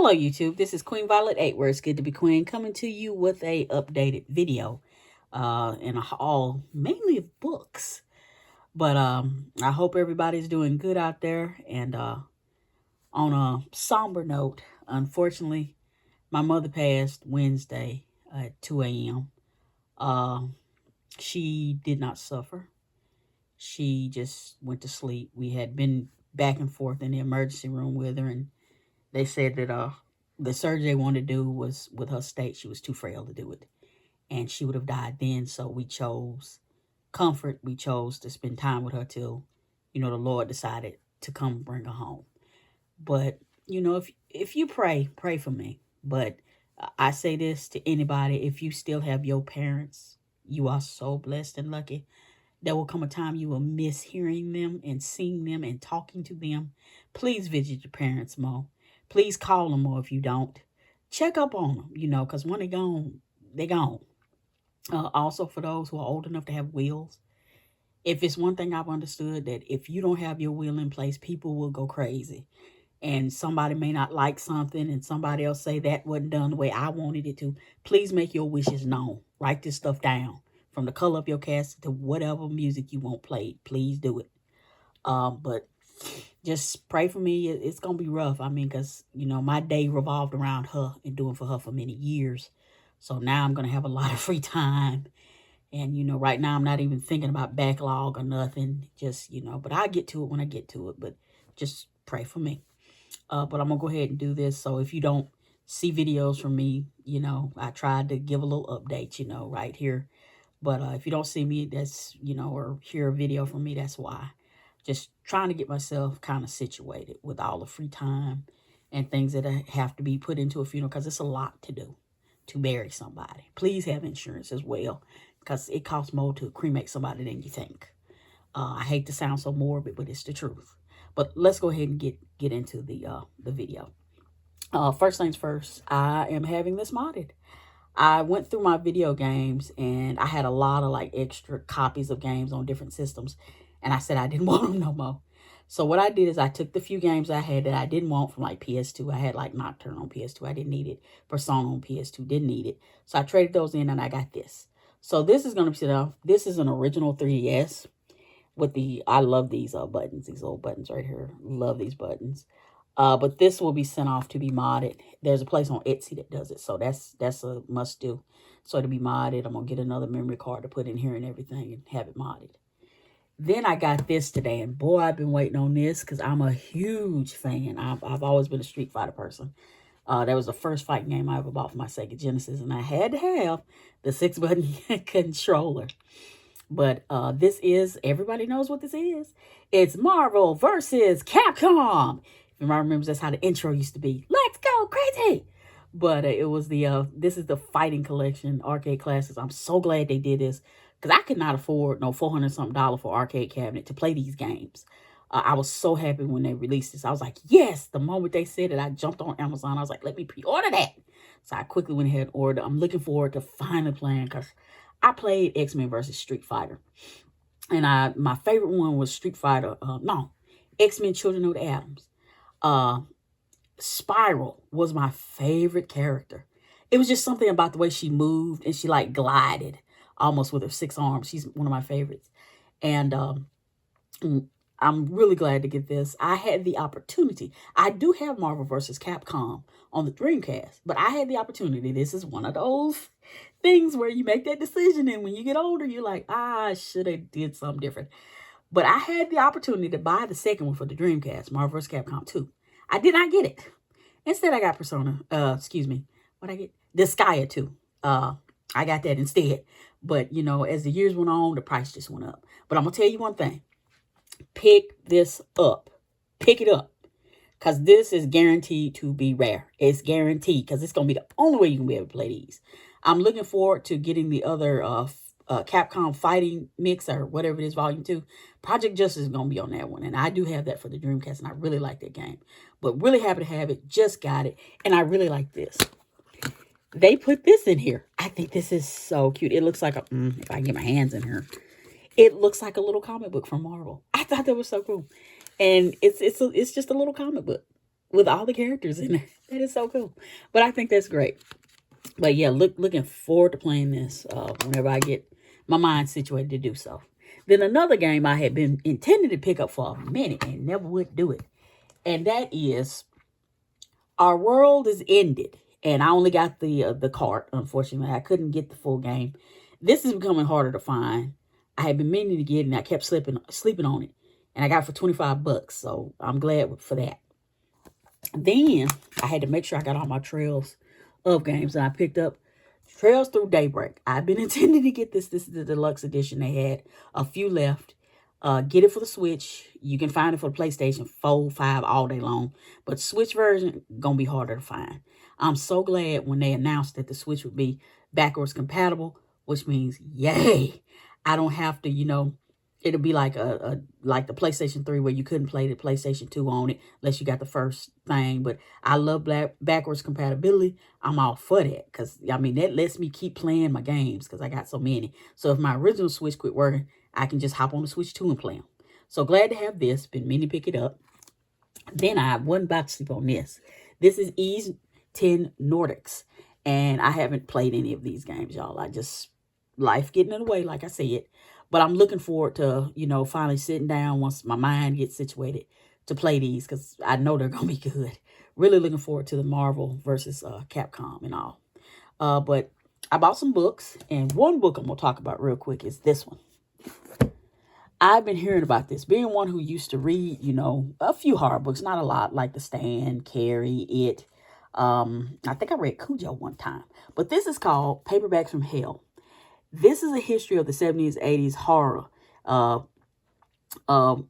Hello YouTube, this is Queen Violet 8, where it's good to be queen, coming to you with a updated video and a haul, mainly of books. But I hope everybody's doing good out there. And on a somber note, unfortunately, my mother passed Wednesday at 2 a.m. She did not suffer. She just went to sleep. We had been back and forth in the emergency room with her, and they said that the surgery they wanted to do was with her state. She was too frail to do it, and she would have died then. So we chose comfort. We chose to spend time with her till, the Lord decided to come bring her home. But if you pray for me. But I say this to anybody: if you still have your parents, you are so blessed and lucky. There will come a time you will miss hearing them and seeing them and talking to them. Please visit your parents more. Please call them more if you don't. Check up on them, because when they're gone, they're gone. Also, for those who are old enough to have wills, if it's one thing I've understood, that if you don't have your will in place, people will go crazy. And somebody may not like something and somebody else say that wasn't done the way I wanted it to. Please make your wishes known. Write this stuff down. From the color of your casket to whatever music you want played. Please do it. But just pray for me. It's going to be rough. I mean, because, my day revolved around her and doing for her for many years. So now I'm going to have a lot of free time. And, right now I'm not even thinking about backlog or nothing. Just, but I'll get to it when I get to it. But just pray for me. But I'm going to go ahead and do this. So if you don't see videos from me, I tried to give a little update, right here. But if you don't see me, that's, or hear a video from me, that's why. Just trying to get myself kind of situated with all the free time and things that have to be put into a funeral, because it's a lot to do to bury somebody. Please have insurance as well, because it costs more to cremate somebody than you think. I hate to sound so morbid, but it's the truth. But let's go ahead and get into the video. First things first, I am having this modded. I went through my video games and I had a lot of extra copies of games on different systems. And I said I didn't want them no more. So what I did is I took the few games I had that I didn't want from PS2. I had Nocturne on PS2. I didn't need it. Persona on PS2. Didn't need it. So I traded those in and I got this. So this is going to be, this is an original 3DS with I love these buttons. These little buttons right here. Love these buttons. But this will be sent off to be modded. There's a place on Etsy that does it, so that's a must do. So to be modded, I'm gonna get another memory card to put in here and everything and have it modded. Then I got this today, and boy, I've been waiting on this because I'm a huge fan. I've always been a Street Fighter person. That was the first fighting game I ever bought for my Sega Genesis, and I had to have the 6-button controller. But this is, everybody knows what this is. It's Marvel versus Capcom. If you remember, that's how the intro used to be. Let's go crazy. But it was this is the Fighting Collection arcade classics. I'm so glad they did this, because I could not afford no $400-something for arcade cabinet to play these games. I was so happy when they released this. I was like, yes. The moment they said it, I jumped on Amazon. I was like, let me pre-order that. So I quickly went ahead and ordered. I'm looking forward to finally playing, because I played X-Men versus Street Fighter. And my favorite one was Street Fighter. X-Men Children of the Atoms. Spiral was my favorite character. It was just something about the way she moved, and she glided almost with her 6 arms. She's one of my favorites. And I'm really glad to get this. I had the opportunity. I do have Marvel vs. Capcom on the Dreamcast, but I had the opportunity. This is one of those things where you make that decision, and when you get older, you're like, I should have did something different. But I had the opportunity to buy the second one for the Dreamcast, Marvel vs. Capcom 2. I did not get it. Instead, I got what I get? Disgaea 2. I got that instead. But, as the years went on, the price just went up. But I'm going to tell you one thing. Pick this up. Pick it up. Because this is guaranteed to be rare. It's guaranteed, because it's going to be the only way you can be able to play these. I'm looking forward to getting the other Capcom Fighting Mix, or whatever it is, Volume 2. Project Justice is going to be on that one. And I do have that for the Dreamcast, and I really like that game. But really happy to have it. Just got it. And I really like this. They put this in here. I think this is so cute. It looks like if I can get my hands in here, it looks like a little comic book from Marvel. I thought that was so cool. And it's just a little comic book with all the characters in it. That is so cool. But I think that's great. But yeah, looking forward to playing this whenever I get my mind situated to do so. Then another game I had been intending to pick up for a minute and never would do it. And that is Our World is Ended. And I only got the cart, unfortunately. I couldn't get the full game. This is becoming harder to find. I had been meaning to get it and I kept sleeping on it. And I got it for $25, so I'm glad for that. Then I had to make sure I got all my Trails of games, and I picked up Trails Through Daybreak. I've been intending to get this. This is the deluxe edition. They had a few left. Get it for the Switch. You can find it for the PlayStation 4, 5 all day long. But Switch version, going to be harder to find. I'm so glad when they announced that the Switch would be backwards compatible, which means, yay, I don't have to, it'll be like like the PlayStation 3 where you couldn't play the PlayStation 2 on it unless you got the first thing. But I love backwards compatibility. I'm all for that because, that lets me keep playing my games because I got so many. So if my original Switch quit working, I can just hop on the Switch 2 and play them. So glad to have this. Been meaning to pick it up. Then I wasn't about to sleep on this. This is Ys 10 Nordics. And I haven't played any of these games, y'all. Life getting in the way, like I said. But I'm looking forward to, finally sitting down once my mind gets situated to play these because I know they're going to be good. Really looking forward to the Marvel versus Capcom and all. But I bought some books, and one book I'm going to talk about real quick is this one. I've been hearing about this. Being one who used to read, a few horror books, not a lot, like The Stand, Carrie, It. I think I read Cujo one time. But this is called Paperbacks from Hell. This is a history of the 70s, 80s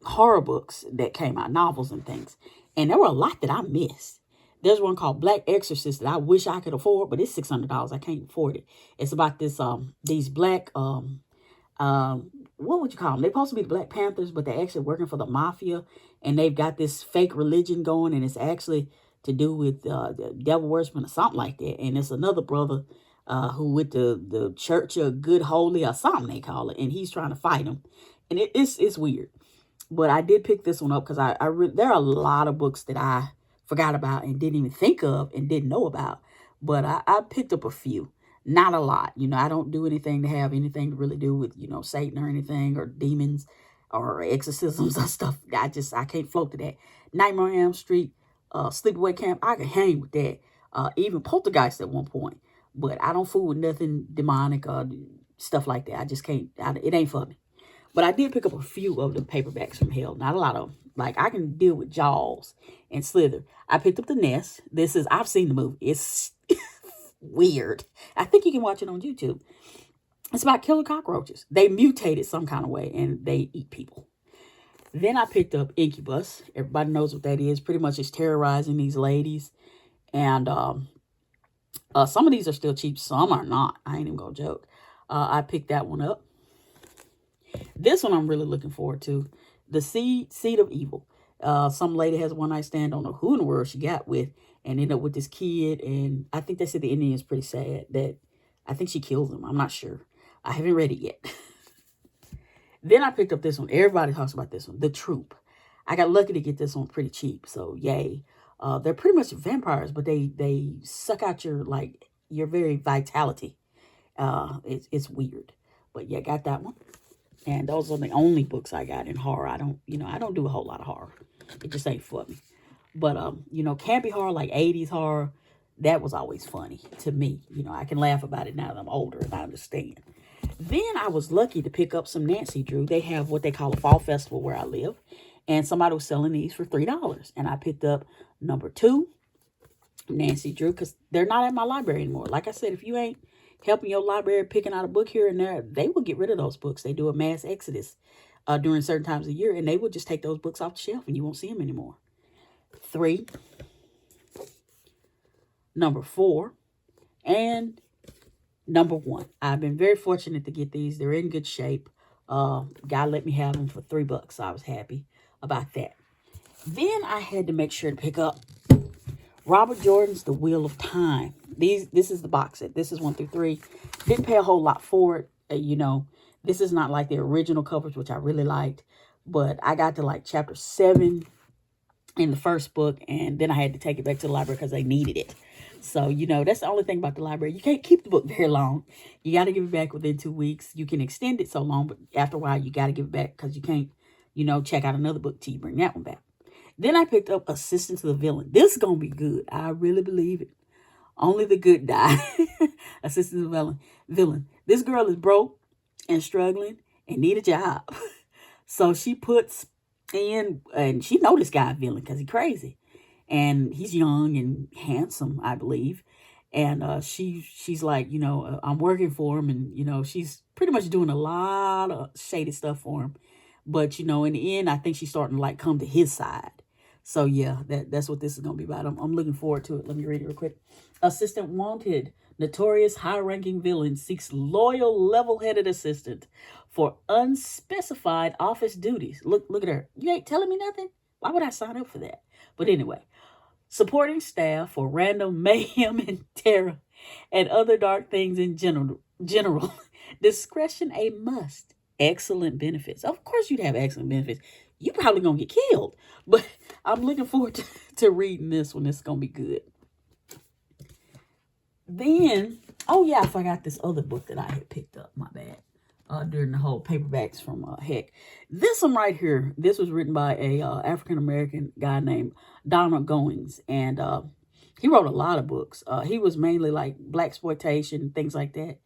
horror books that came out, novels and things. And there were a lot that I missed. There's one called Black Exorcist that I wish I could afford, but it's $600. I can't afford it. It's about these black, what would you call them? They're supposed to be the Black Panthers, but they're actually working for the mafia. And they've got this fake religion going, and it's actually to do with the devil worshiping or something like that. And it's another brother who with the Church of Good Holy or something they call it, and he's trying to fight him, and it's weird. But I did pick this one up because there are a lot of books that I forgot about and didn't even think of and didn't know about, but I picked up a few, not a lot. I don't do anything to have anything to really do with Satan or anything or demons or exorcisms or stuff. I can't float to that. Nightmare on Elm Street, Sleepaway Camp, I can hang with that. Even Poltergeist at one point. But I don't fool with nothing demonic or stuff like that. I just can't. It ain't for me. But I did pick up a few of the Paperbacks from Hell. Not a lot of them. Like, I can deal with Jaws and Slither. I picked up The Nest. I've seen the movie. It's weird. I think you can watch it on YouTube. It's about killer cockroaches. They mutated some kind of way, and they eat people. Then I picked up Incubus. Everybody knows what that is. Pretty much it's terrorizing these ladies. And some of these are still cheap. Some are not. I ain't even gonna joke. I picked that one up. This one I'm really looking forward to. The Seed of Evil. Some lady has a one-night stand. Don't know who in the world she got with. And ended up with this kid. And I think they said the ending is pretty sad. That I think she kills him. I'm not sure. I haven't read it yet. Then I picked up this one. Everybody talks about this one. The Troop. I got lucky to get this one pretty cheap. So, yay. They're pretty much vampires, but they suck out your very vitality. It's weird. But yeah, got that one. And those are the only books I got in horror. I don't do a whole lot of horror. It just ain't for me. But campy horror, like 80s horror, that was always funny to me. I can laugh about it now that I'm older and I understand. Then I was lucky to pick up some Nancy Drew. They have what they call a fall festival where I live. And somebody was selling these for $3. And I picked up number 2, Nancy Drew, because they're not at my library anymore. Like I said, if you ain't helping your library picking out a book here and there, they will get rid of those books. They do a mass exodus during certain times of the year, and they will just take those books off the shelf and you won't see them anymore. 3, number 4, and number 1. I've been very fortunate to get these. They're in good shape. Guy let me have them for $3, so I was happy about that. Then I had to make sure to pick up Robert Jordan's The Wheel of Time. This is the box set. This is 1 through 3. Didn't pay a whole lot for it. This is not like the original covers, which I really liked. But I got to like chapter 7. in the first book, and then I had to take it back to the library because they needed it. So, that's the only thing about the library. You can't keep the book very long. You got to give it back within 2 weeks. You can extend it so long, but after a while, you got to give it back because you can't, check out another book till you bring that one back. Then I picked up Assistant to the Villain. This is going to be good. I really believe it. Only the good die. Assistant to the villain. This girl is broke and struggling and need a job. So she puts in, and she know this guy a villain because he's crazy. And he's young and handsome, I believe. And she's like, I'm working for him. And, she's pretty much doing a lot of shady stuff for him. But, in the end, I think she's starting to like come to his side. So, yeah, that's what this is going to be about. I'm looking forward to it. Let me read it real quick. Assistant wanted. Notorious high-ranking villain seeks loyal, level-headed assistant for unspecified office duties. Look at her. You ain't telling me nothing? Why would I sign up for that? But anyway, supporting staff for random mayhem and terror and other dark things in general. Discretion a must. Excellent benefits. Of course you'd have excellent benefits. You probably going to get killed. But I'm looking forward to reading this one. It's going to be good. Then, oh yeah, I forgot this other book that I had picked up. My bad. During the whole paperbacks from Heck. This one right here, this was written by a African-American guy named Donald Goings. And he wrote a lot of books. He was mainly like blaxploitation, things like that.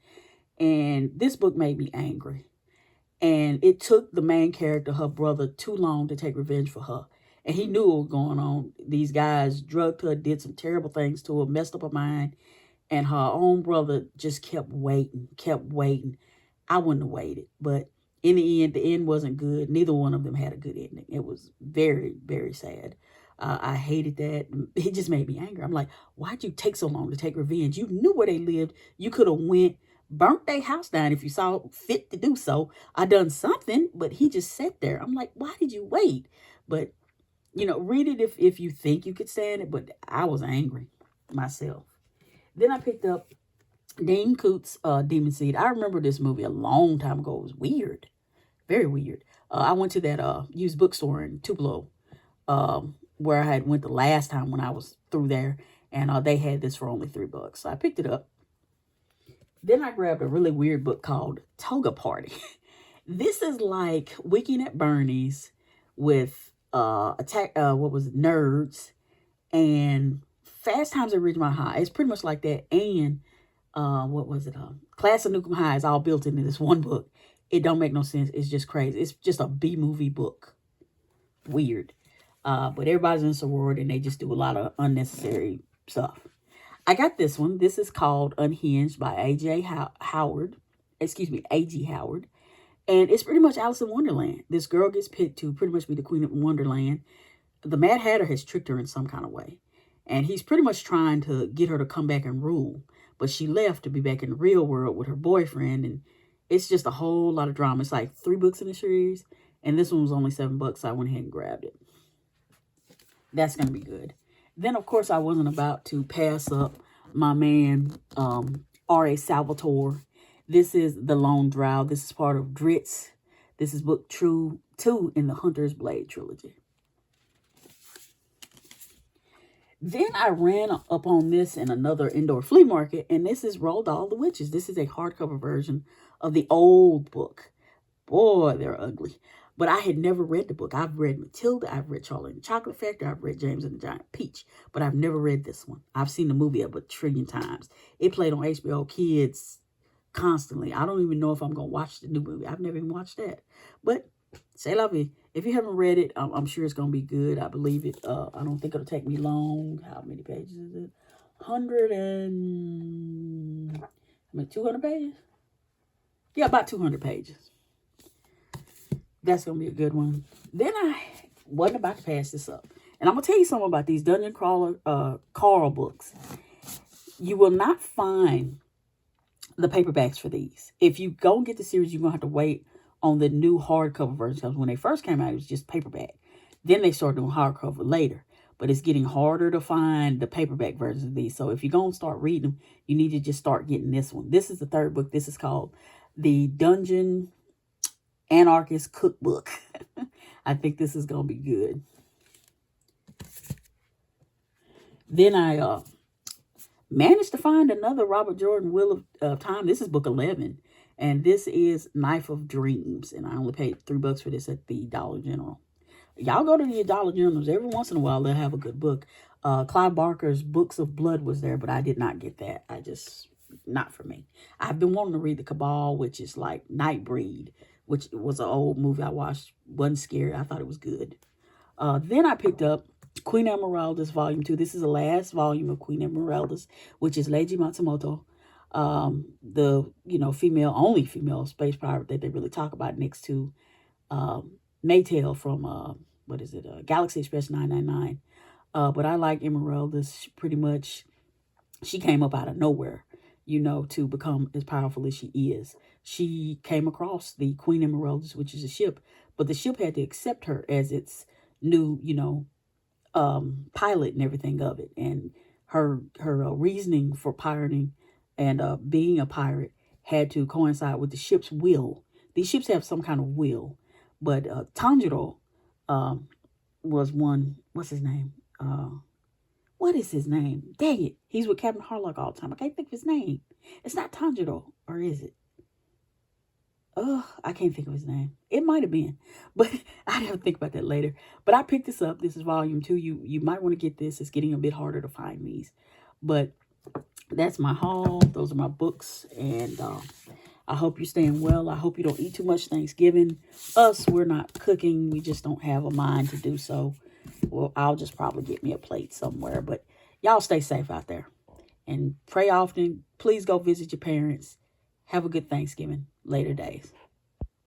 And this book made me angry. And it took the main character, her brother, too long to take revenge for her. And he knew what was going on. These guys drugged her, did some terrible things to her, messed up her mind. And her own brother just kept waiting. I wouldn't have waited. But in the end wasn't good. Neither one of them had a good ending. It was very, very sad. I hated that. It just made me angry. I'm like, why'd you take so long to take revenge? You knew where they lived. You could have went, burnt their house down if you saw fit to do so. I done something, but he just sat there. I'm like, why did you wait? But, read it if you think you could stand it. But I was angry myself. Then I picked up Dean Koontz' Demon Seed. I remember this movie a long time ago. It was weird. Very weird. I went to that used bookstore in Tupelo, where I had went the last time when I was through there. And they had this for only $3. So I picked it up. Then I grabbed a really weird book called Toga Party. This is like Weekend at Bernie's with nerds and Fast Times at Ridgemont High. It's pretty much like that. And Class of Nukem High is all built into this one book. It don't make no sense. It's just crazy. It's just a B-movie book. Weird. But everybody's in sorority and they just do a lot of unnecessary stuff. I got this one. This is called Unhinged by A.G. Howard. And it's pretty much Alice in Wonderland. This girl gets picked to pretty much be the queen of Wonderland. The Mad Hatter has tricked her in some kind of way. And he's pretty much trying to get her to come back and rule. But she left to be back in the real world with her boyfriend. And it's just a whole lot of drama. It's like 3 books in the series. And this one was only $7, so I went ahead and grabbed it. That's going to be good. Then, of course, I wasn't about to pass up my man, R.A. Salvatore. This is The Lone Drow. This is part of Dritz. This is book 2 in the Hunter's Blade trilogy. Then I ran up on this in another indoor flea market, and this is Roald Dahl the Witches. This is a hardcover version of the old book. Boy, they're ugly. But I had never read the book. I've read Matilda. I've read Charlie and the Chocolate Factory. I've read James and the Giant Peach. But I've never read this one. I've seen the movie a trillion times. It played on HBO Kids constantly. I don't even know if I'm going to watch the new movie. I've never even watched that. But, c'est la vie. If you haven't read it, I'm sure it's going to be good. I believe it. I don't think it'll take me long. How many pages is it? 200 pages? Yeah, about 200 pages. That's going to be a good one. Then I wasn't about to pass this up. And I'm going to tell you something about these Dungeon Crawler Carl books. You will not find the paperbacks for these. If you go and get the series, you're going to have to wait on the new hardcover version. Because when they first came out, it was just paperback. Then they started doing hardcover later. But it's getting harder to find the paperback versions of these. So if you're going to start reading them, you need to just start getting this one. This is the 3rd book. This is called The Dungeon Anarchist Cookbook. I think this is going to be good. Then I managed to find another Robert Jordan Wheel of Time. This is book 11. And this is Knife of Dreams. And I only paid $3 for this at the Dollar General. Y'all go to the Dollar Generals. Every once in a while, they'll have a good book. Clive Barker's Books of Blood was there, but I did not get that. Not for me. I've been wanting to read The Cabal, which is like Nightbreed, which was an old movie I watched. Wasn't scary. I thought it was good. Then I picked up Queen Emeralda's Volume 2. This is the last volume of Queen Emeralda's, which is Leiji Matsumoto, the, only female space pirate that they really talk about, next to Maytale from, Galaxy Express 999. But I like Emeralda's pretty much. She came up out of nowhere, to become as powerful as she is. She came across the Queen Emeraldas, which is a ship, but the ship had to accept her as its new, pilot and everything of it. And her reasoning for pirating and being a pirate had to coincide with the ship's will. These ships have some kind of will, but Tanjiro was one. What's his name? What is his name? Dang it. He's with Captain Harlock all the time. I can't think of his name. It's not Tanjiro, or is it? I can't think of his name. It might have been, but I'd have to think about that later. But I picked this up. This is volume 2. You might want to get this. It's getting a bit harder to find these. But that's my haul. Those are my books. And I hope you're staying well. I hope you don't eat too much Thanksgiving. We're not cooking. We just don't have a mind to do so. Well, I'll just probably get me a plate somewhere. But y'all stay safe out there. And pray often. Please go visit your parents. Have a good Thanksgiving. Later days.